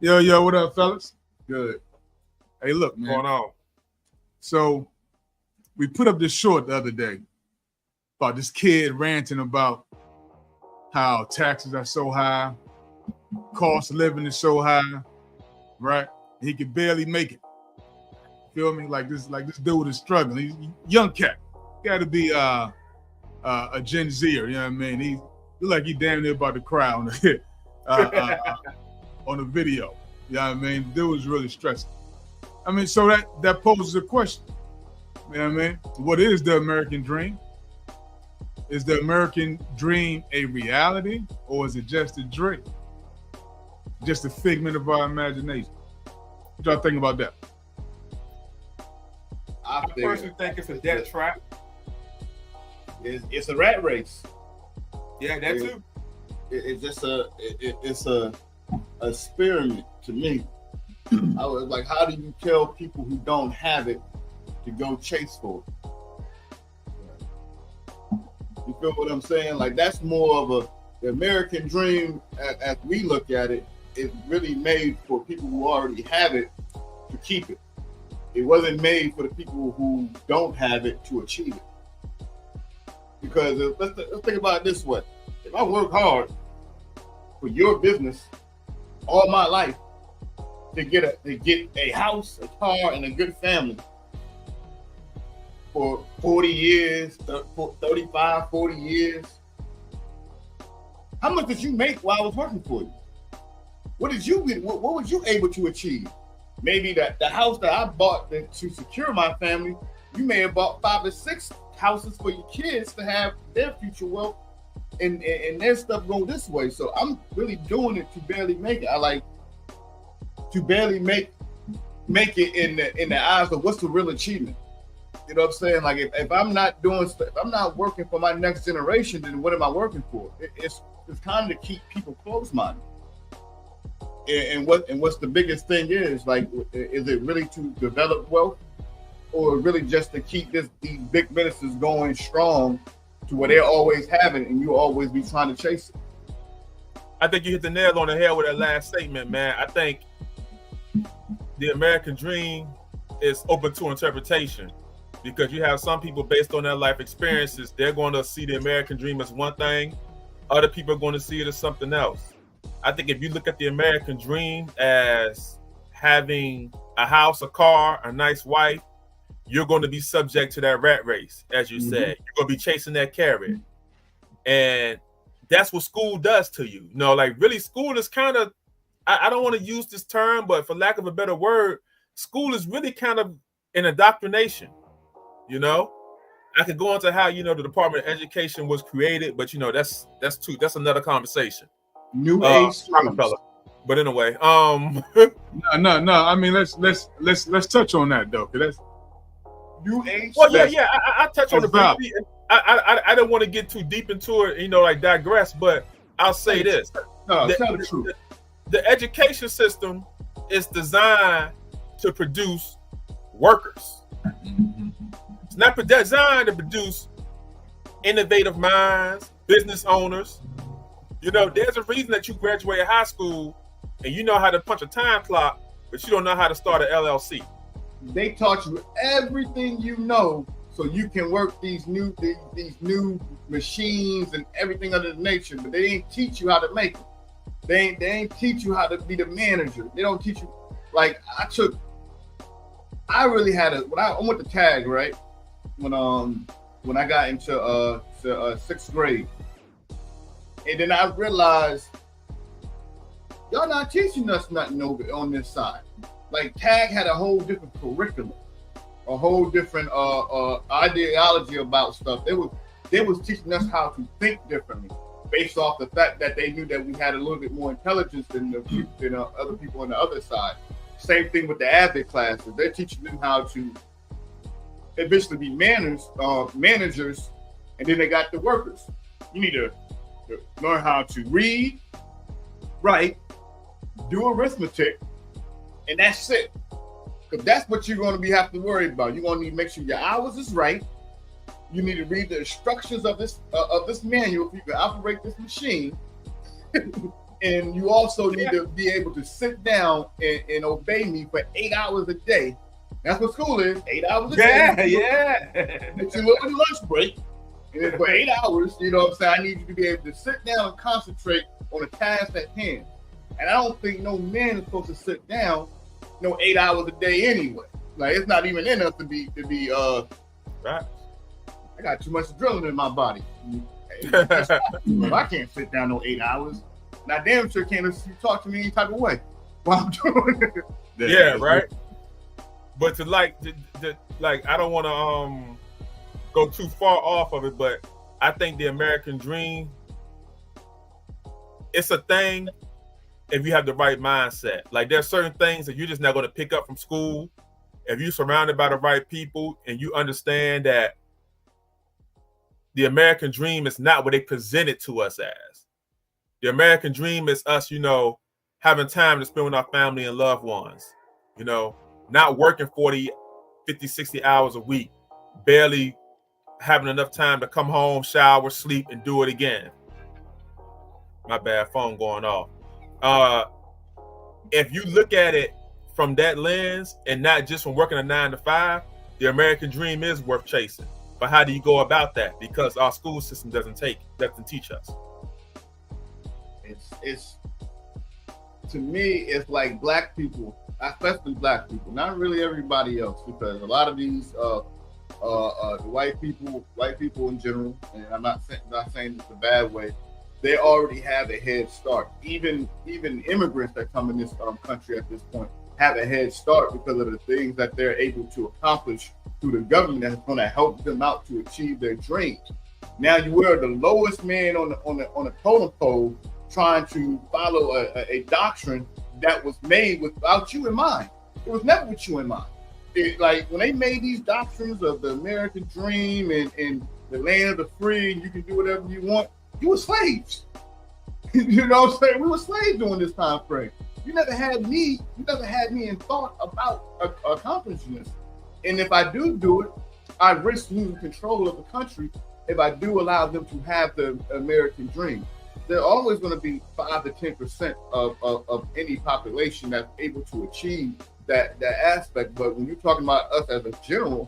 Yo, what up, fellas? Good. Hey, look, What's man. going on? So we put up this short the other day about this kid ranting about how taxes are so high, cost of living is so high, right? He can barely make it. Feel me? Like this dude is struggling. He's a young cat. Got to be a Gen Zer. You know what I mean? He look like he damn near about to cry on the on the video. You know what I mean? The dude was really stressing. I mean, so that poses a question. You know what I mean? What is the American dream? Is the American dream a reality, or is it just a dream? Just a figment of our imagination? What y'all think about that? I personally think it's a debt trap. It's a rat race. Yeah, that too. It's just it's a experiment to me. I was like, how do you tell people who don't have it to go chase for it? You feel what I'm saying? Like, that's more of the American dream, as we look at it, is really made for people who already have it to keep it. It wasn't made for the people who don't have it to achieve it. Because let's think about it this way. If I work hard for your business all my life to get a house, a car, and a good family for 40 years, 35, 40 years, how much did you make while I was working for you? What did you get? What was you able to achieve? Maybe the house that I bought to secure my family, you may have bought 5 or 6 houses for your kids to have their future wealth and their stuff go this way. So I'm really doing it to barely make it. I like to barely make it in the eyes of what's the real achievement. You know what I'm saying? Like, if I'm not doing stuff, if I'm not working for my next generation, then what am I working for? It's kind of to keep people close-minded. And what's the biggest thing is, like, is it really to develop wealth, or really just to keep these big businesses going strong to where they're always having it and you always be trying to chase it? I think you hit the nail on the head with that last statement, man. I think the American dream is open to interpretation, because you have some people, based on their life experiences, they're going to see the American dream as one thing. Other people are going to see it as something else. I think if you look at the American dream as having a house, a car, a nice wife, you're going to be subject to that rat race, as you said. You're going to be chasing that carrot. And that's what school does to you. You know, like, really, school is kind of, I don't want to use this term, but for lack of a better word, school is really kind of an indoctrination. You know, I could go into how, you know, the Department of Education was created, but, you know, that's another conversation. New age fella. But anyway, no. I mean, let's touch on that though, because that's new age. Well, yeah. I touch on the briefly. I don't want to get too deep into it, you know, like digress. But I'll say this: tell the truth. The education system is designed to produce workers. It's not designed to produce innovative minds, business owners. You know, there's a reason that you graduated high school and you know how to punch a time clock, but you don't know how to start an LLC. They taught you everything you know so you can work these new machines and everything under the nature, but they didn't teach you how to make it. They ain't teach you how to be the manager. They don't teach you. Like, I really had when I went to tag, right? When I got into 6th grade. And then I realized y'all not teaching us nothing over on this side. Like, tag had a whole different curriculum, a whole different ideology about stuff. They was teaching us how to think differently, based off the fact that they knew that we had a little bit more intelligence than other people on the other side. Same thing with the AVID classes. They're teaching them how to eventually be managers, and then they got the workers. You need to learn how to read, write, do arithmetic, and that's it. Because that's what you're going to have to worry about. You're going to need to make sure your hours is right. You need to read the instructions of this manual if you can operate this machine. And you also need to be able to sit down and obey me for 8 hours a day. That's what school is, 8 hours a day. Yeah. It's a little lunch break. And then for 8 hours, you know what I'm saying, I need you to be able to sit down and concentrate on the task at hand. And I don't think no man is supposed to sit down 8 hours a day anyway. Like, it's not even in us to be Right. I got too much adrenaline in my body. I can't sit down no 8 hours. And I damn sure can't talk to me any type of way while I'm doing it. Yeah, right. But to like I don't want to go too far off of it, but I think the American dream, it's a thing if you have the right mindset. Like, there's certain things that you're just not going to pick up from school. If you're surrounded by the right people and you understand that the American dream is not what they present it to us as. The American dream is us, having time to spend with our family and loved ones, not working 40, 50, 60 hours a week, barely having enough time to come home, shower, sleep, and do it again. My bad, phone going off. If you look at it from that lens and not just from working a 9 to 5, the American dream is worth chasing. But how do you go about that? Because our school system doesn't teach us. It's to me, it's like black people, especially black people, not really everybody else, because a lot of these the white people in general, and I'm not saying this a bad way, they already have a head start. Even immigrants that come in this country at this point have a head start because of the things that they're able to accomplish through the government that's going to help them out to achieve their dreams. Now you are the lowest man on the totem pole, trying to follow a doctrine that was made without you in mind. It was never with you in mind. Like, when they made these doctrines of the American dream and the land of the free, and you can do whatever you want, you were slaves. You know what I'm saying? We were slaves during this time frame. You never had me in thought about accomplishing this. And if I do it, I risk losing control of the country if I do allow them to have the American dream. They're always going to be 5 to 10% of any population that's able to achieve that aspect. But when you're talking about us as a general,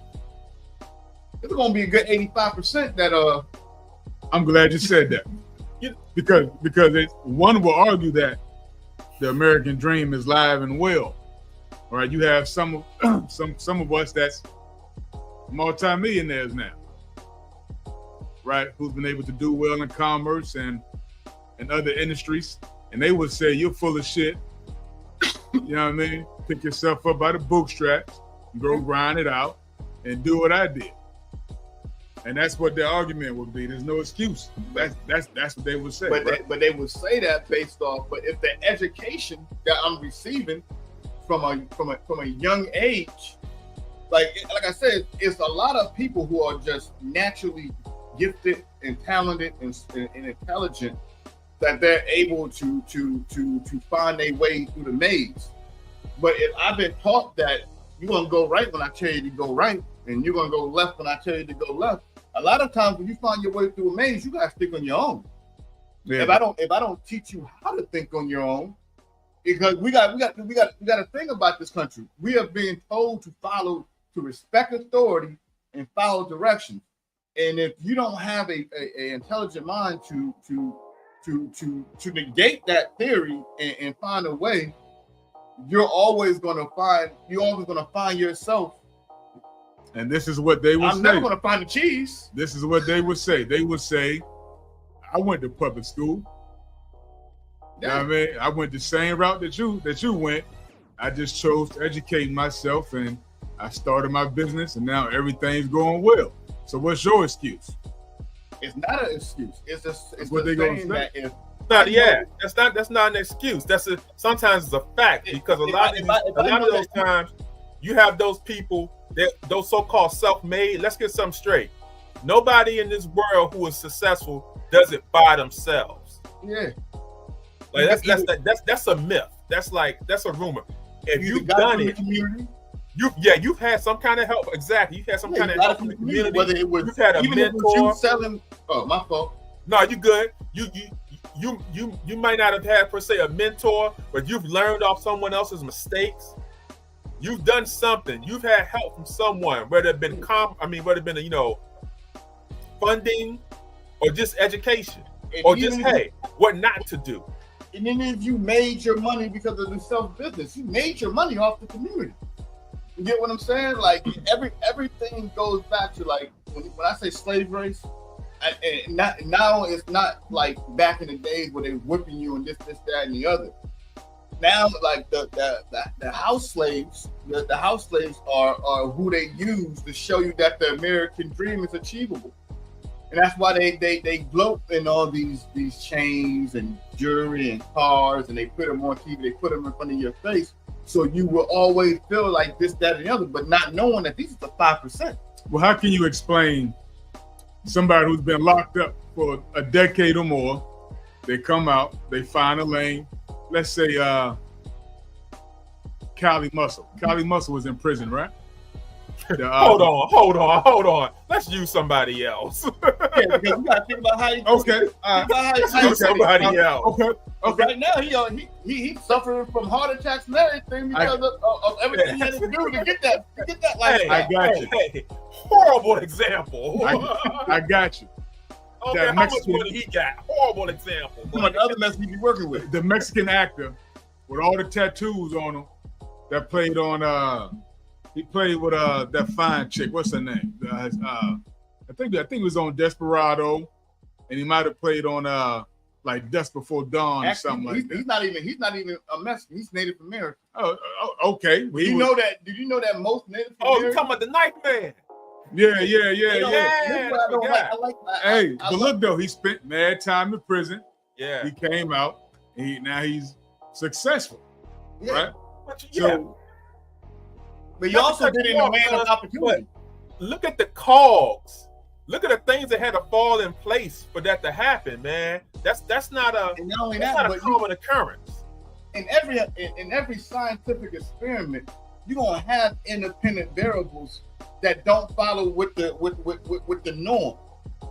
it's going to be a good 85% that I'm glad you said that. Because one will argue that the American dream is live and well. All right, you have some of us that's multimillionaires now, right? Who's been able to do well in commerce and other industries, and they would say you're full of shit. You know what I mean? Pick yourself up by the bootstraps, go grind it out, and do what I did. And that's what their argument would be. There's no excuse. That's what they would say. But right? they would say that based off. But if the education that I'm receiving from a young age, like I said, it's a lot of people who are just naturally gifted and talented and intelligent, that they're able to find their way through the maze. But if I've been taught that you're gonna go right when I tell you to go right, and you're gonna go left when I tell you to go left, a lot of times when you find your way through a maze, you gotta stick on your own. Yeah. If I don't teach you how to think on your own, because we got a thing about this country. We are being told to respect authority and follow directions. And if you don't have a intelligent mind to negate that theory and find a way, you're always gonna find yourself. And this is what they would say. I'm never gonna find the cheese. This is what they would say. They would say, I went to public school. You know what I mean? I went the same route that you went. I just chose to educate myself, and I started my business, and now everything's going well. So what's your excuse? It's not an excuse. It's what they gonna say. That's not an excuse. Sometimes it's a fact, because a lot of those times you have those people, those so-called self-made. Let's get something straight. Nobody in this world who is successful does it by themselves. Yeah. Like that's a myth. That's a rumor. If you've done it, you've had some kind of help. Exactly, you've had some kind of help from the community. Whether it was, you've had a even mentor. if it was you selling. Oh, my fault. No, you good. You you might not have had per se a mentor, but you've learned off someone else's mistakes. You've done something. You've had help from someone, whether it been funding or just education, or just what not to do. And then if you made your money because of the self-business, you made your money off the community. You get what I'm saying? Like everything goes back to like when I say slave race, and now it's not like back in the days where they whipping you and this, that, and the other. Now, like the house slaves, the house slaves are who they use to show you that the American dream is achievable, and that's why they gloat in all these chains and jewelry and cars, and they put them on TV, they put them in front of your face, so you will always feel like this, that, and the other, but not knowing that these are the 5%. Well, how can you explain somebody who's been locked up for a decade or more? They come out, they find a lane. Let's say Cali Muscle. Cali Muscle was in prison, right? Hold on. Let's use somebody else. Yeah, because you gotta think about how you. Okay. Somebody else. Okay. Right now, he's suffering from heart attacks and everything because of everything he had to do to get that life. I got you. Hey, horrible example. I got you. Okay, how much money he got? Horrible example. What other mess we be working with? The Mexican actor with all the tattoos on him that played on he played with that fine chick. What's her name? I think it was on Desperado, and he might have played on like Dusk Before Dawn or something like that. He's not even a Mexican. He's Native American. Oh, okay. Did you know that most Native Americans? Oh, you talking about the Knife Man? Yeah. But look though, he spent mad time in prison. Yeah. He came out. Now he's successful, right? But you also did it in a man of opportunity. Look at the cogs. Look at the things that had to fall in place for that to happen, man. That's not a common occurrence. In every scientific experiment, you're gonna have independent variables that don't follow with the norm,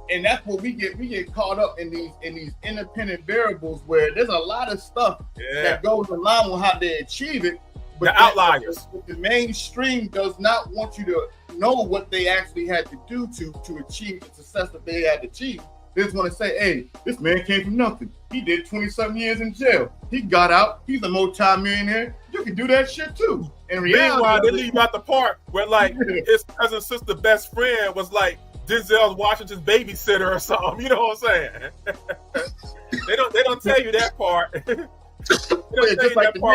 and that's what we get caught up in these independent variables where there's a lot of stuff that goes along with how they achieve it. But the outliers. The mainstream does not want you to know what they actually had to do to achieve the success that they had achieved. They just want to say, hey, this man came from nothing. He did 27 years in jail. He got out. He's a multi-millionaire. You can do that shit too. In reality, meanwhile, they leave out the part where like his cousin, sister, best friend was like Denzel Washington's babysitter or something. You know what I'm saying? they don't tell you that part.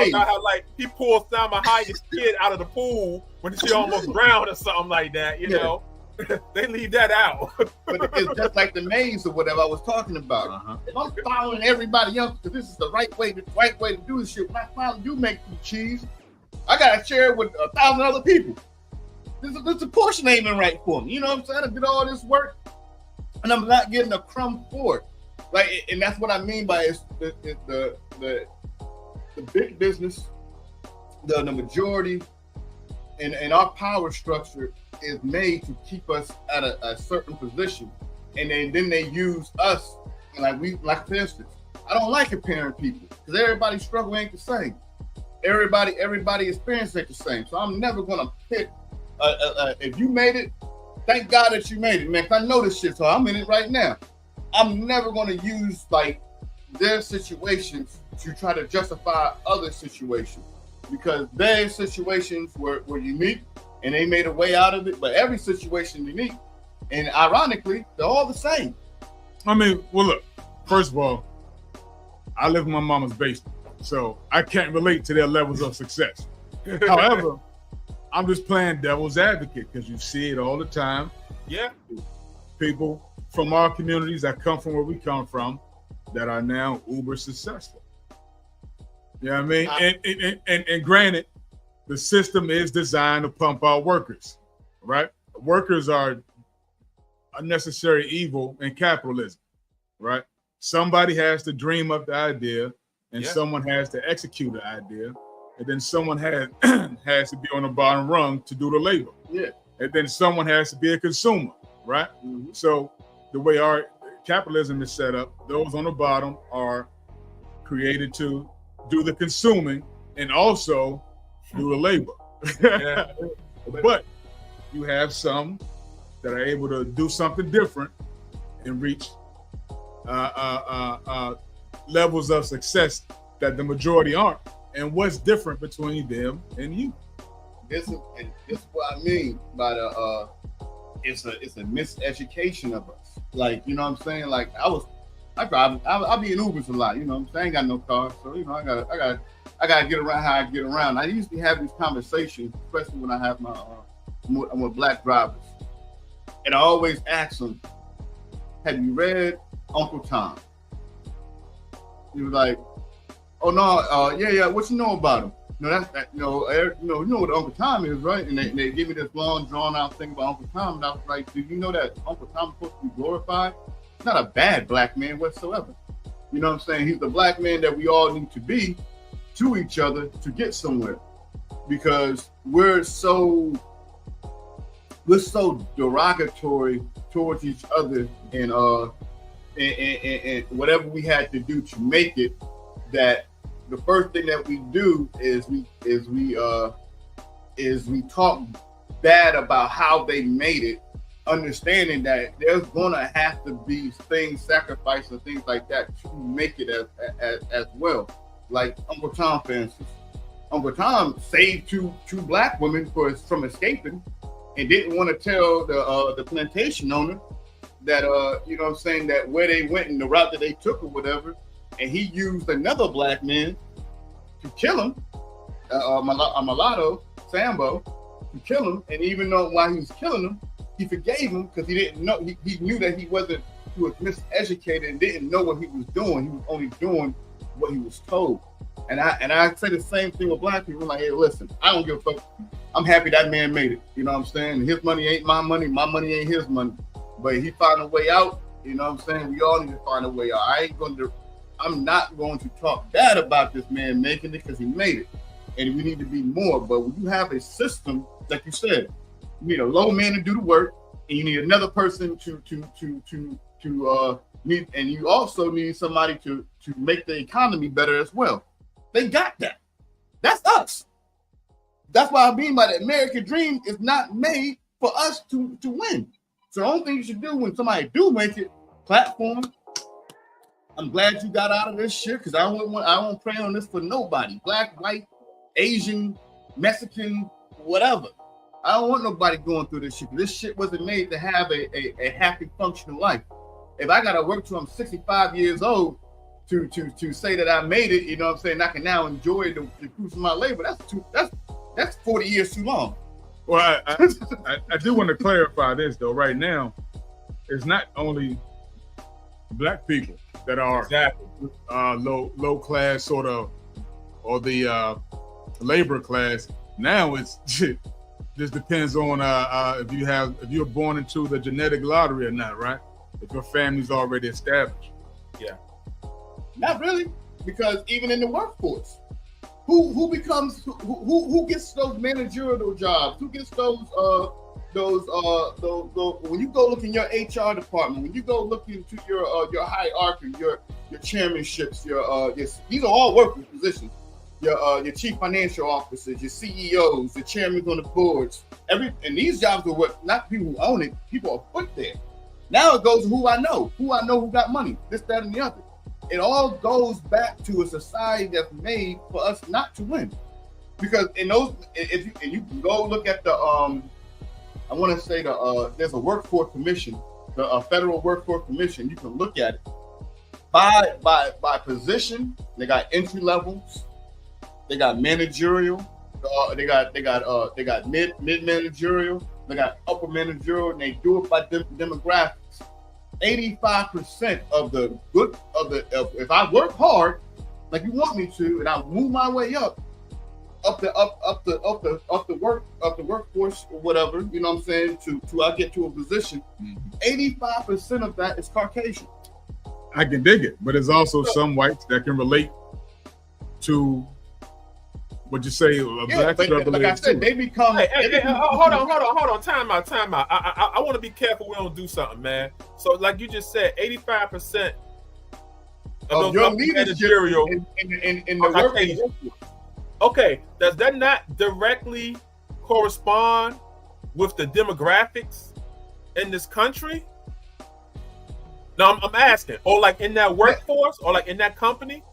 About how like he pulled Salma Hayek's kid out of the pool when she almost drowned or something like that, you know. They leave that out. But it's just like the maze or whatever I was talking about. If I'm following everybody else because this is the right way to do this shit, when I finally do make some cheese, I gotta share it with 1,000 other people. This a portion ain't even right for me. You know what I'm saying? I did all this work and I'm not getting a crumb for it. Like, and that's what I mean by it's the big business, the majority, and our power structure is made to keep us at a certain position, and then they use us. And like for instance, I don't like comparing people because everybody's struggle ain't the same. Everybody experience ain't the same. So I'm never gonna pick. If you made it, thank God that you made it, man. 'Cause I know this shit, so I'm in it right now. I'm never gonna use like their situations to try to justify other situations because their situations were unique and they made a way out of it. But every situation unique, and ironically, they're all the same. I mean, well, look. First of all, I live in my mama's basement, so I can't relate to their levels of success. However, I'm just playing devil's advocate because you see it all the time. Yeah. People from our communities that come from where we come from that are now uber successful. You know what I mean? And granted, the system is designed to pump out workers, right? Workers are a necessary evil in capitalism, right? Somebody has to dream up the idea and someone has to execute the idea. And then someone has to be on the bottom rung to do the labor. Yeah. And then someone has to be a consumer, right? Mm-hmm. So the way our capitalism is set up, those on the bottom are created to do the consuming and also do the labor. Yeah. But you have some that are able to do something different and reach levels of success that the majority aren't. And what's different between them and you? This is what I mean by the it's a miseducation of us. Like, you know what I'm saying? Like I'll be in Ubers a lot, you know what I'm saying? I ain't got no car, so you know I gotta get around how I get around. I usually have these conversations, especially when I have my I'm with black drivers. And I always ask them, have you read Uncle Tom? He was like, oh no, yeah, what you know about him? You know, you know what Uncle Tom is, right? And they give me this long, drawn-out thing about Uncle Tom, and I was like, do you know that Uncle Tom is supposed to be glorified? He's not a bad black man whatsoever. You know what I'm saying? He's the black man that we all need to be to each other to get somewhere, because we're so derogatory towards each other, and whatever we had to do to make it, that the first thing that we do is we talk bad about how they made it, understanding that there's gonna have to be things, sacrifice and things like that to make it as well. Like Uncle Tom, for instance. Uncle Tom saved two black women from escaping, and didn't want to tell the plantation owner that you know what I'm saying, that where they went and the route that they took or whatever. And he used another black man to kill him, a mulatto, Sambo, to kill him. And even though while he was killing him, he forgave him because he didn't know, he knew that he was miseducated and didn't know what he was doing. He was only doing what he was told. And I say the same thing with black people. Like, hey, listen, I don't give a fuck. I'm happy that man made it. You know what I'm saying? His money ain't my money ain't his money. But he found a way out. You know what I'm saying? We all need to find a way out. I'm not going to talk bad about this man making it because he made it. And we need to be more. But when you have a system, like you said, you need a low man to do the work, and you need another person to need, and you also need somebody to make the economy better as well. They got that. That's us. That's why I mean by the American dream is not made for us to win. So the only thing you should do when somebody do make it, platform. I'm glad you got out of this shit, because I won't pray on this for nobody. Black, white, Asian, Mexican, whatever. I don't want nobody going through this shit. This shit wasn't made to have a happy, functional life. If I gotta work till I'm 65 years old to say that I made it, you know what I'm saying, I can now enjoy the fruits of my labor. That's 40 years too long. Well, I do want to clarify this though. Right now, it's not only black people that are Exactly. low class sort of, or the labor class. Now it's just depends on if you're born into the genetic lottery or not, right? If your family's already established. Yeah. Not really, because even in the workforce, who gets those managerial jobs? Who gets those when you go look in your HR department, when you go look into your hierarchy, your chairmanships, these are all working positions. Your chief financial officers, your CEOs, the chairmen on the boards, and these jobs are what, not people who own it, people are put there. Now it goes to who I know who got money, this, that, and the other. It all goes back to a society that's made for us not to win. Because in those, if you can go look at the I want to say there's a workforce commission, the federal workforce commission. You can look at it by position. They got entry levels, they got managerial, they got mid managerial, they got upper managerial, and they do it by demographics. 85% if I work hard like you want me to, and I move my way up the workforce or whatever, you know what I'm saying, to I get to a position, 85% of that is Caucasian. I can dig it, but there's also some whites that can relate to Would you say black but struggle like I is said, too? they become. Hey, hold on. Time out. I want to be careful we don't do something, man. So, like you just said, 85% of your leadership managerial in the workplace. Okay, does that not directly correspond with the demographics in this country? No, I'm asking. Or like in that workforce, or like in that company?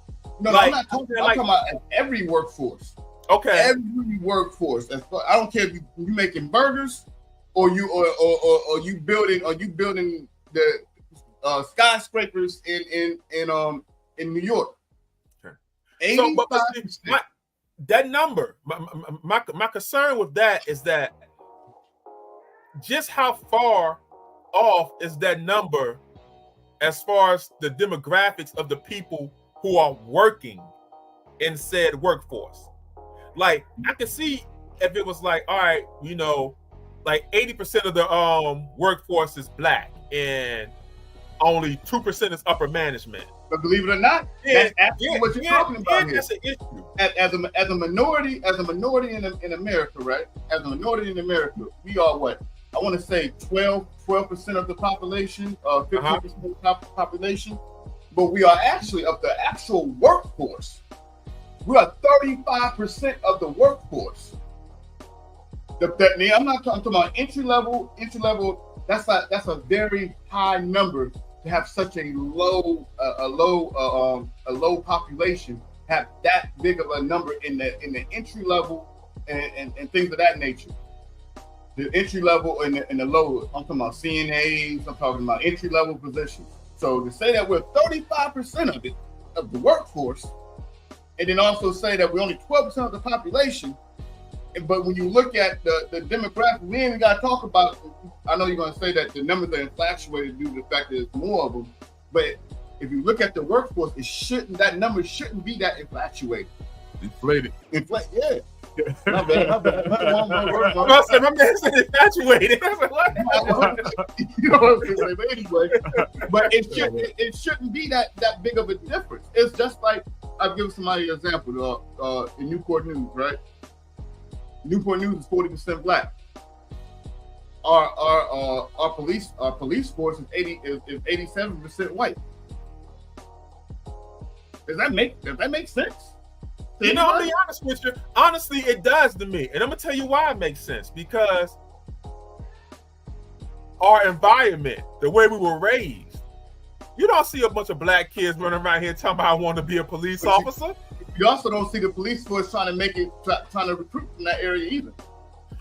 No, like, I'm not talking. I'm talking about every workforce. Okay. Every workforce. I don't care if you making burgers, or you building the skyscrapers in New York. Okay. 85%. That number, my concern with that is that just how far off is that number as far as the demographics of the people who are working in said workforce? Like, I can see if it was like, all right, you know, like 80% of the workforce is black and only 2% is upper management. But believe it or not, that's actually what you're talking about here. That's an issue. As a minority in America, right? As a minority in America, we are what? I want to say 12% of the population, 15% of the population. But we are actually, of the actual workforce, we are 35% of the workforce. I'm not talking about entry level. That's a very high number to have such a low population, have that big of a number in the entry level and things of that nature. The entry level and the low. I'm talking about CNAs. I'm talking about entry level positions. So to say that we're 35% of the workforce, and then also say that we're only 12% of the population, but when you look at the demographic, we ain't even got to talk about. I know you're going to say that the numbers are infatuated due to the fact that there's more of them, but if you look at the workforce, that number shouldn't be that infatuated. Inflated. Yeah. My bad. I said, my man said infatuated. I was like, what? You know what I'm saying? But anyway, but it shouldn't be that big of a difference. It's just like, I'll give somebody an example. In Newport News, right? Newport News is 40% black. Our police force is 87% white. Does that make sense? You know, I'll be honest with you. Honestly, it does to me. And I'm going to tell you why it makes sense. Because our environment, the way we were raised, you don't see a bunch of black kids running around here talking about I want to be a police officer. You also don't see the police force trying to recruit from that area either.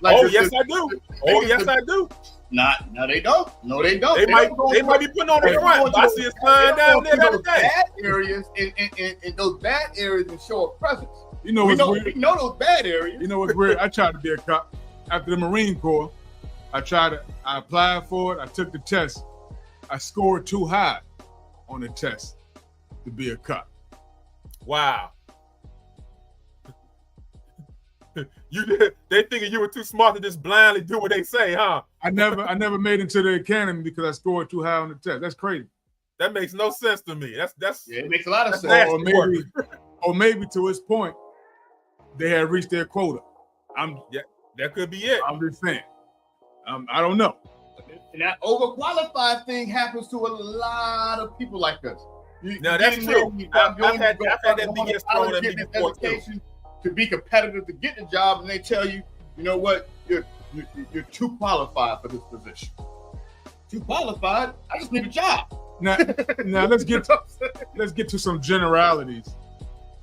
Like I do. No, they don't. No, they don't. They might be putting on the front. I see it flying down there the other day. Bad areas in those bad areas and show a presence. You know what's weird? We know those bad areas. You know what's weird? I tried to be a cop after the Marine Corps. I applied for it. I took the test. I scored too high on the test to be a cop. Wow. They thinking you were too smart to just blindly do what they say, huh? I never made it to the academy because I scored too high on the test. That's crazy. That makes no sense to me. That's it makes a lot of sense. Or maybe to his point, they had reached their quota. That could be it. I'm just saying. I don't know. And that overqualified thing happens to a lot of people like us. No, that's true. I've had that BS thrown at me before too. To be competitive to get the job, and they tell you, you know what, you're too qualified for this position. Too qualified? I just need a job. Now let's get to some generalities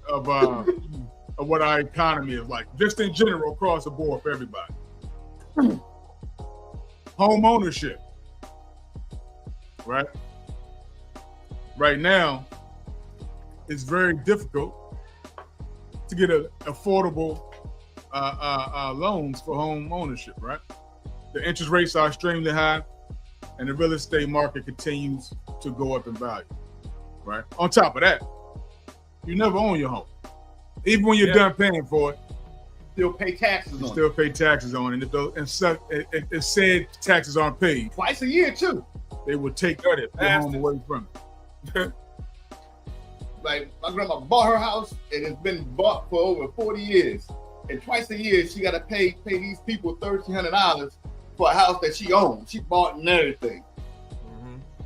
of what our economy is like, just in general across the board for everybody. Home ownership, right? Right now, it's very difficult to get affordable loans for home ownership, right? The interest rates are extremely high, and the real estate market continues to go up in value, right? On top of that, you never own your home. Even when you're done paying for it, still pay taxes on it. Still pay taxes on it. If said taxes aren't paid twice a year too, they will take your home away from it. Like my grandma bought her house and it's been bought for over 40 years. and twice a year she got to pay these people $1,300 for a house that she owned. She bought and everything.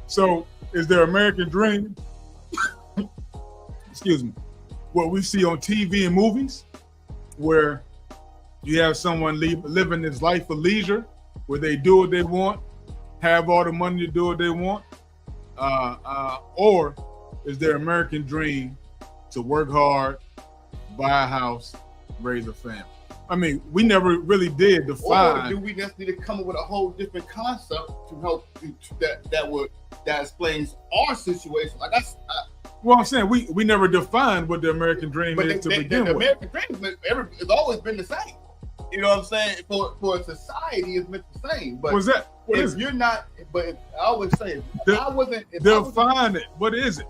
So is there American dream? Excuse me. What we see on TV and movies, where you have someone living this life of leisure, where they do what they want, have all the money to do what they want, or is there American dream to work hard, buy a house, raise a family? I mean, we never really did define. Or do we just need to come up with a whole different concept to help that explains our situation? Like well, I'm saying we never defined what the American dream is to begin the with. American dream has always been the same. You know what I'm saying? For a society, it's been the same. But What's that? What if is you're not, but I always say, define it. What is it?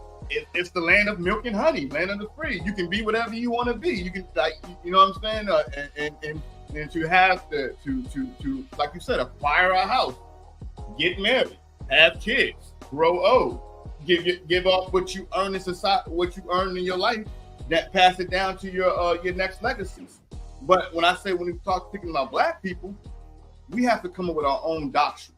It's the land of milk and honey, land of the free. You can be whatever you want to be. You can, like, you know what I'm saying? And to have to like you said, acquire a house, get married, have kids, grow old, give up what you earn in society, what you earn in your life, that pass it down to your next legacies. But when we speaking about Black people, we have to come up with our own doctrine,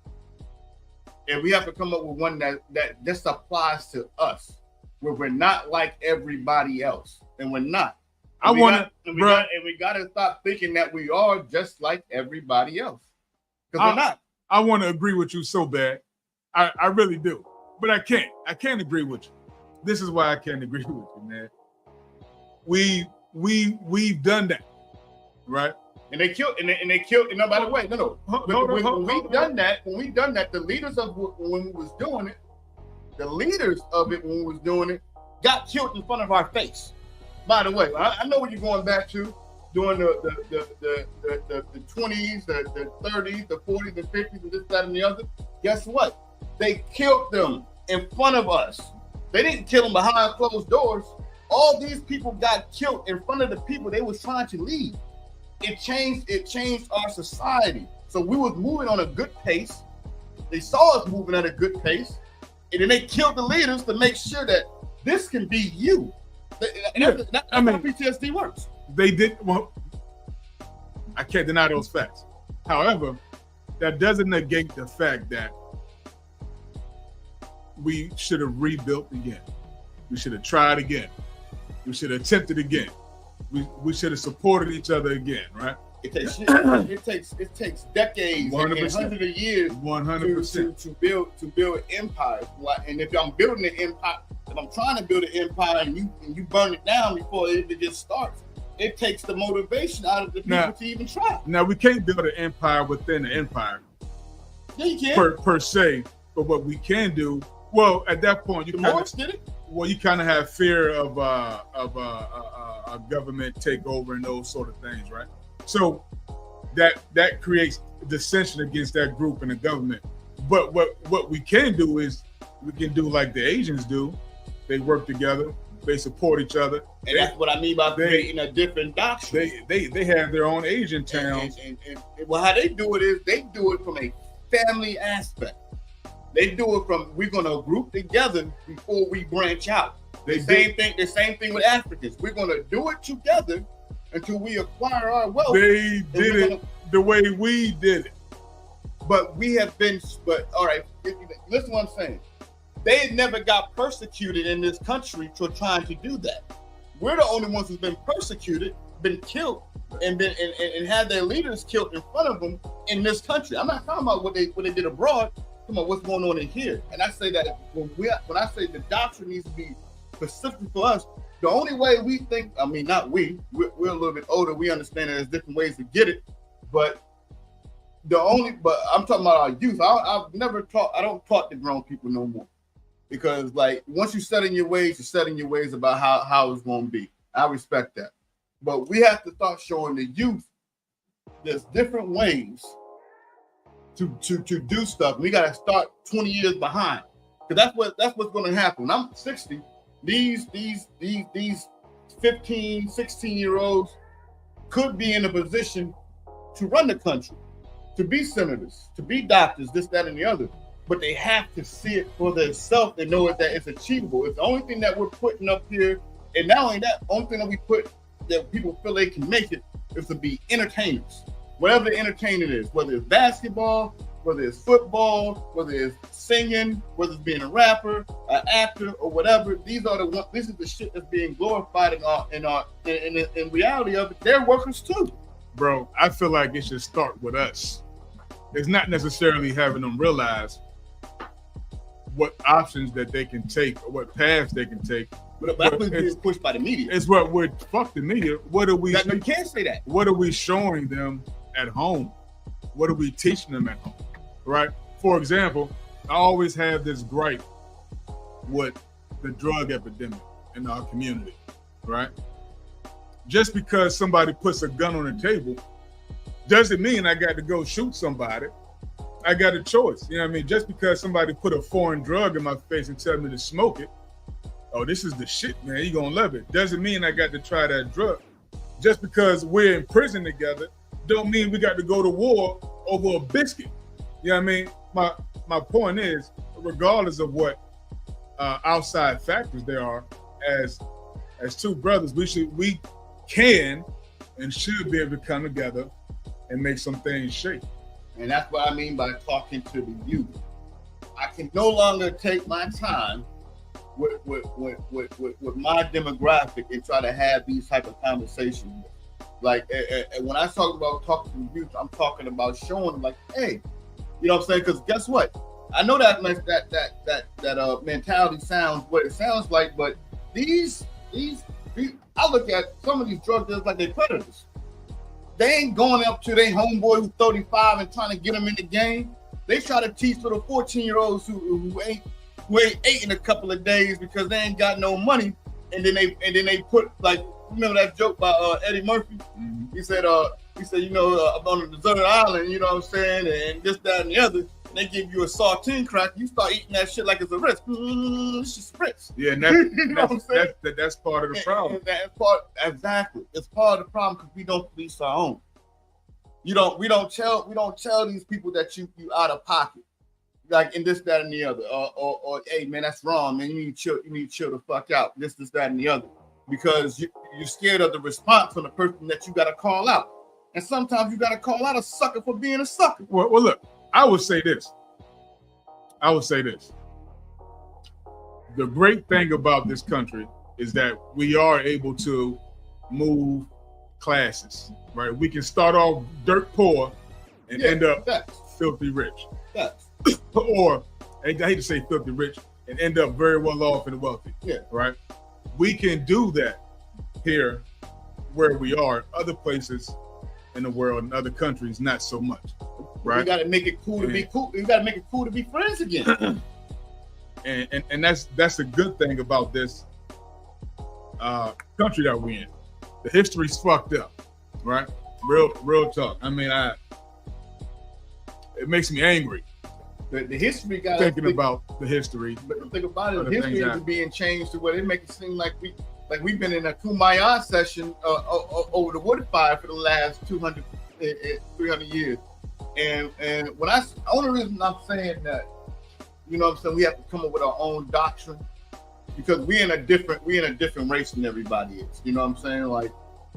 and we have to come up with one that just applies to us, where we're not like everybody else, and we're not. And we got to stop thinking that we are just like everybody else, because we're not. I want to agree with you so bad, I really do, but I can't. I can't agree with you. This is why I can't agree with you, man. We've done that, right? And they killed. And no, by the way, when we done that, the leaders of when we was doing it, got killed in front of our face. By the way, I know what you're going back to, during the 20s, the 30s, the 40s, the 50s, and this, that, and the other. Guess what? They killed them in front of us. They didn't kill them behind closed doors. All these people got killed in front of the people they was trying to lead. It changed our society. So we was moving on a good pace. They saw us moving at a good pace, and then they killed the leaders to make sure that this can be you. That's how PTSD works. They did. Well, I can't deny those facts. However, that doesn't negate the fact that we should have rebuilt again. We should have tried again. We should have attempted again. We should have supported each other again, right? It takes decades 100%. and hundreds of years 100% to build empires. And if I'm building an empire, if I'm trying to build an empire and you burn it down before it even just starts, it takes the motivation out of the people to even try. Now we can't build an empire within an empire. Yeah, you can. Per se, but what we can do, well, at that point, you kind of have fear of a government takeover and those sort of things, right? So that creates dissension against that group and the government. But what we can do is we can do like the Asians do. They work together. They support each other. And that's what I mean by creating a different doctrine. They have their own Asian towns. And well, how they do it is they do it from a family aspect. They do it from, we're going to group together before we branch out. The same thing with Africans. We're going to do it together until we acquire our wealth. They did it the way we did it. But all right, listen to what I'm saying. They never got persecuted in this country for trying to do that. We're the only ones who's been persecuted, been killed, and had their leaders killed in front of them in this country. I'm not talking about what they did abroad. I'm talking about what's going on in here. And I say that when I say the doctrine needs to be specific for us, the only way we think, I mean, not we're a little bit older. We understand that there's different ways to get it, but I'm talking about our youth. I don't talk to grown people no more, because like once you set in your ways, you're setting your ways about how it's going to be. I respect that, but we have to start showing the youth there's different ways to do stuff. We got to start 20 years behind, because that's what's going to happen. When I'm 60. These 15, 16-year-olds could be in a position to run the country, to be senators, to be doctors, this, that, and the other. But they have to see it for themselves and know that it's achievable. It's the only thing that we're putting up here. And not only that, only thing that we put that people feel they can make it is to be entertainers. Whatever the entertainment is, whether it's basketball, whether it's football, whether it's singing, whether it's being a rapper, an actor, or whatever. These are the one. This is the shit that's being glorified in reality of it. They're workers too, bro. I feel like it should start with us. It's not necessarily having them realize what options that they can take or what paths they can take. But that's being pushed by the media. It's what we're fuck the media. What are we? You can't say that. What are we showing them at home? What are we teaching them at home? Right? For example, I always have this gripe with the drug epidemic in our community, right? Just because somebody puts a gun on the table doesn't mean I got to go shoot somebody. I got a choice. You know what I mean? Just because somebody put a foreign drug in my face and tell me to smoke it, oh, this is the shit, man, you gonna love it. Doesn't mean I got to try that drug. Just because we're in prison together don't mean we got to go to war over a biscuit. You know what I mean? My point is, regardless of what outside factors there are, as two brothers, we can and should be able to come together and make some things shake. And that's what I mean by talking to the youth. I can no longer take my time with my demographic and try to have these type of conversations. Like, and when I talk about talking to the youth, I'm talking about showing them, like, hey, you know what I'm saying? Because guess what? I know that mentality sounds what it sounds like, but these I look at some of these drug dealers like they're predators. They ain't going up to their homeboy who's 35 and trying to get them in the game. They try to teach little 14-year-olds who ain't ate in a couple of days because they ain't got no money, and then they put, like, remember that joke by Eddie Murphy? Mm-hmm. He said, you know, I'm on a deserted island, you know what I'm saying, and this, that, and the other. And they give you a saltine crack, you start eating that shit like it's a Ritz. It's just Ritz. Yeah, and that's part of the problem. Exactly. It's part of the problem because we don't police our own. We don't tell these people that you out of pocket, like in this, that, and the other, or hey man, that's wrong, man. You need to chill the fuck out. This, that, and the other, because you're scared of the response from the person that you got to call out, and sometimes you got to call out a sucker for being a sucker. Well, look, I would say this. The great thing about this country is that we are able to move classes, right? We can start off dirt poor and end up filthy rich. Yes. Or, I hate to say filthy rich, and end up very well off and wealthy. Yeah. Right? We can do that here where we are. Other places in the world and other countries, not so much. Right? We got to make it cool to be cool. We got to make it cool to be friends again. and that's a good thing about this country that we're in. The history's fucked up, right? Real talk. I mean, it makes me angry. The history got thinking about the history. But the thing about it, the history is being changed to where they make it seem like we've been in a kumbaya session over the wood fire for the last 300 years. And when only reason I'm saying that, you know what I'm saying, we have to come up with our own doctrine, because we're in a different race than everybody is. You know what I'm saying? Like,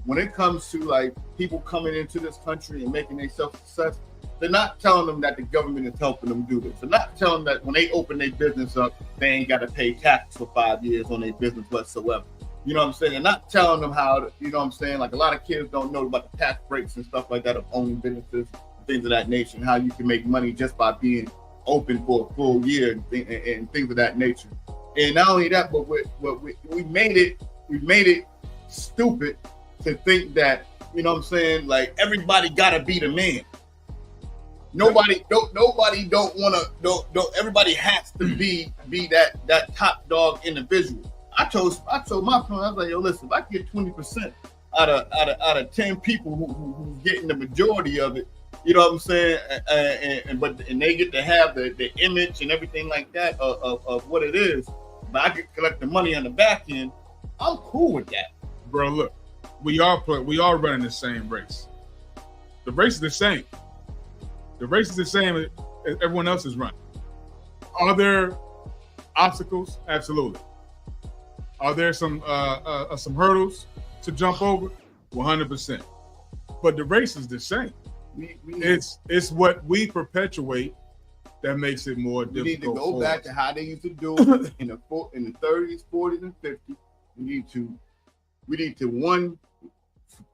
when it comes to like people coming into this country and making themselves a success, they're not telling them that the government is helping them do this. They're not telling them that when they open their business up, they ain't got to pay tax for 5 years on their business whatsoever. You know what I'm saying? They're not telling them how to, you know what I'm saying? Like, a lot of kids don't know about the tax breaks and stuff like that of owning businesses, things of that nature, and how you can make money just by being open for a full year and things of that nature. And not only that, but we made it stupid to think that, you know what I'm saying, like everybody gotta be the man. Everybody has to be that top dog individual. I told my friend, I was like, yo, listen, if I get 20% out of 10 people who's getting the majority of it, you know what I'm saying, and they get to have the image and everything like that of what it is, but I can collect the money on the back end, I'm cool with that. Bro, look, we are running the same race. The race is the same. The race is the same as everyone else is running. Are there obstacles? Absolutely. Are there some hurdles to jump over? 100%. but the race is the same. It's what we perpetuate that makes it more difficult. We need to go back to how they used to do it in the 30s, 40s, and 50s. We need to one,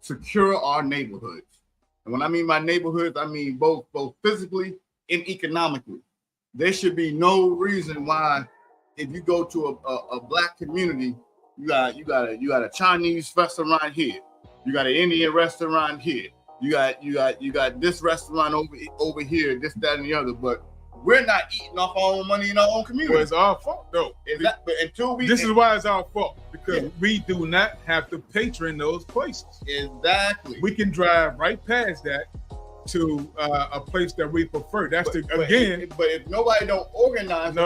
secure our neighborhoods. And when I mean by neighborhoods, I mean both physically and economically. There should be no reason why, if you go to a black community, you got a Chinese restaurant here, you got an Indian restaurant here, you got this restaurant over here, this, that, and the other, but we're not eating off our own money in our own community. Well, it's our fault, though. This is why it's our fault, because we do not have to patron those places. Exactly. We can drive right past that to a place that we prefer. But if nobody don't organize, we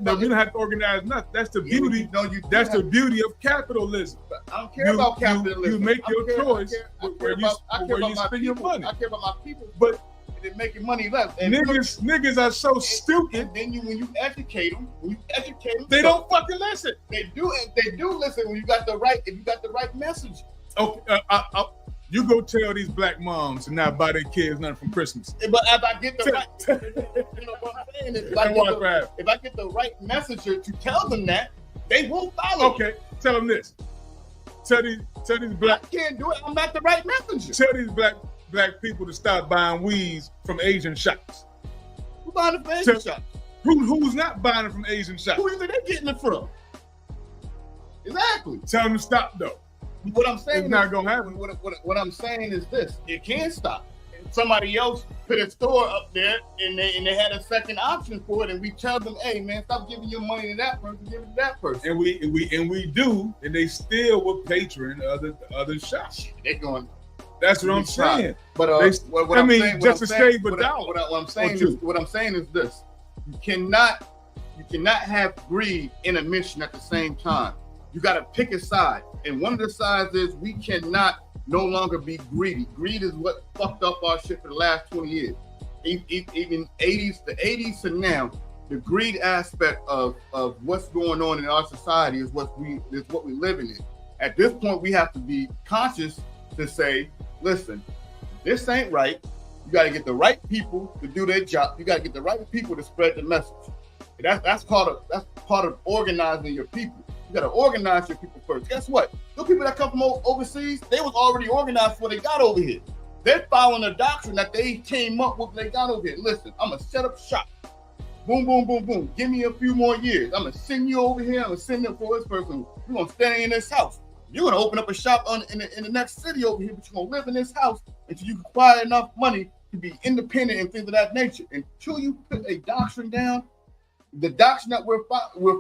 don't have to organize nothing. That's the beauty. That's the beauty of capitalism. I don't care about capitalism. You make your choice where you spend your money. I care about my people, but they're making money left. And niggas are so stupid. And then when you educate them, they don't fucking listen. They do listen when you got the right. If you got the right message. Okay. You go tell these black moms to not buy their kids nothing from Christmas. But if I get the right, you know what I'm saying? If I get the right messenger to tell them that, they won't follow. Okay, tell them this. Tell these black. I can't do it. I'm not the right messenger. Tell these black people to stop buying weeds from Asian shops. Who buying it from Asian shops? Who's not buying it from Asian shops? Who is it they getting it from? Exactly. Tell them to stop though. What I'm saying it's not gonna happen. What I'm saying is this: it can't stop. Somebody else put a store up there, and they had a second option for it, and we tell them, "Hey, man, stop giving your money to that person, give it to that person." And we do, and they still will patron other shops. They're going. That's what I'm saying. But what I'm saying is this: you cannot have greed and a mission at the same time. You got to pick a side. And one of the sides is we cannot no longer be greedy. Greed is what fucked up our shit for the last 20 years. Even the 80s to now, the greed aspect of what's going on in our society is what we're living in. At this point, we have to be conscious to say, listen, this ain't right. You got to get the right people to do their job. You got to get the right people to spread the message. And that's part of organizing your people. You got to organize your people first. Guess what? Those people that come from overseas, they was already organized before they got over here. They're following a doctrine that they came up with when they got over here. Listen, I'm going to set up shop. Boom, boom, boom, boom. Give me a few more years. I'm going to send you over here. I'm going to send it for this person. You're going to stay in this house. You're going to open up a shop in the next city over here, but you're going to live in this house until you acquire enough money to be independent and things of that nature. Until you put a doctrine down, the doctrine that we're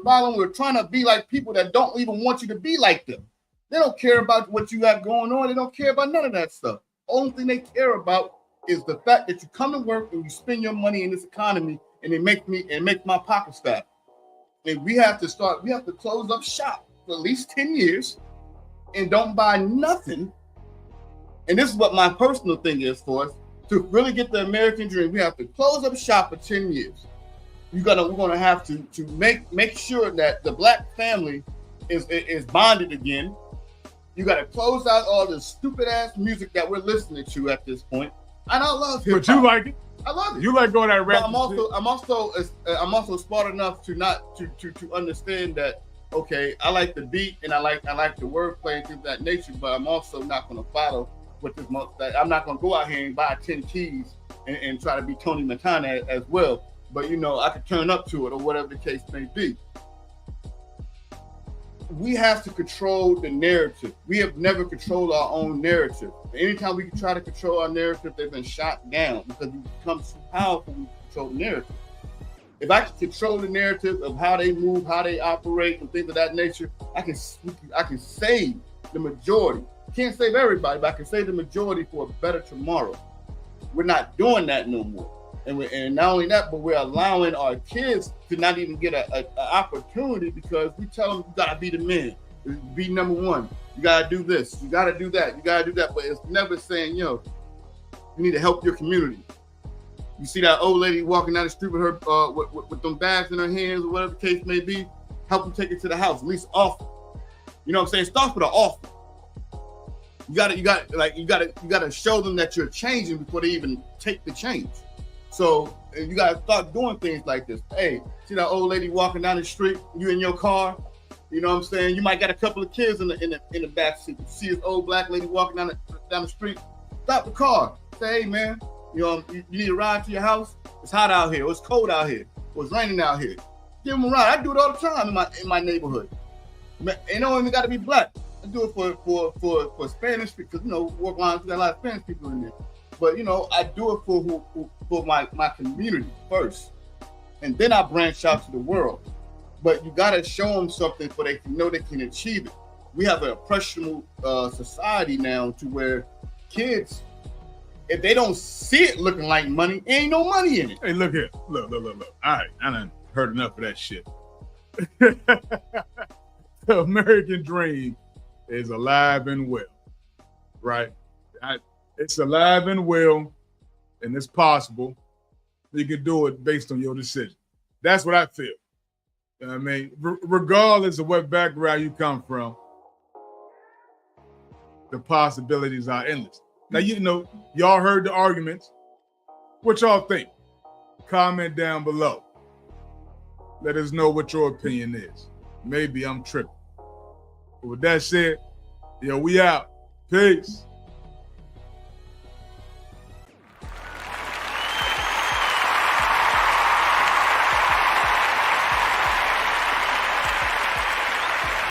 following, we're trying to be like people that don't even want you to be like them. They don't care about what you have going on. They don't care about none of that stuff. Only thing they care about is the fact that you come to work and you spend your money in this economy, and it makes my pockets fat. And we have to close up shop for at least 10 years and don't buy nothing. And this is what my personal thing is for us. To really get the American dream, we have to close up shop for 10 years. We're gonna have to make sure that the black family is bonded again. You gotta close out all the stupid ass music that we're listening to at this point. And I love hip hop. But you like it. I love it. You like going that rap. But I'm also smart enough to understand that. Okay, I like the beat and I like the wordplay and things of that nature. But I'm also not gonna follow with this month. That I'm not gonna go out here and buy 10 keys and try to be Tony Montana as well. But I could turn up to it or whatever the case may be. We have to control the narrative. We have never controlled our own narrative. Anytime we try to control our narrative, they've been shot down because we become too powerful when we control the narrative. If I can control the narrative of how they move, how they operate, and things of that nature, I can save the majority. Can't save everybody, but I can save the majority for a better tomorrow. We're not doing that no more. And not only that, but we're allowing our kids to not even get an opportunity because we tell them you gotta be the man, be number one. You gotta do this, you gotta do that, you gotta do that. But it's never saying, you need to help your community. You see that old lady walking down the street with her with them bags in her hands or whatever the case may be, help them take it to the house, at least offer. You know what I'm saying? Start with an offer. You gotta show them that you're changing before they even take the change. So you gotta start doing things like this. Hey, see that old lady walking down the street? You in your car? You know what I'm saying? You might got a couple of kids in the back seat. You see this old black lady walking down the street. Stop the car. Say, hey man, you need a ride to your house? It's hot out here. Or it's cold out here. Or it's raining out here. Give them a ride. I do it all the time in my neighborhood. It don't even got to be black. I do it for Spanish because work lines, we got a lot of Spanish people in there. But I do it for my community first, and then I branch out to the world. But you gotta show them something so they can know they can achieve it. We have an oppressional society now to where kids, if they don't see it looking like money, ain't no money in it. Hey, look here. Look. All right, I done heard enough of that shit. The American dream is alive and well, right? It's alive and well, and it's possible. You can do it based on your decision. That's what I feel. You know what I mean, regardless of what background you come from, the possibilities are endless. Now, y'all heard the arguments. What y'all think? Comment down below. Let us know what your opinion is. Maybe I'm tripping. But with that said, we out. Peace.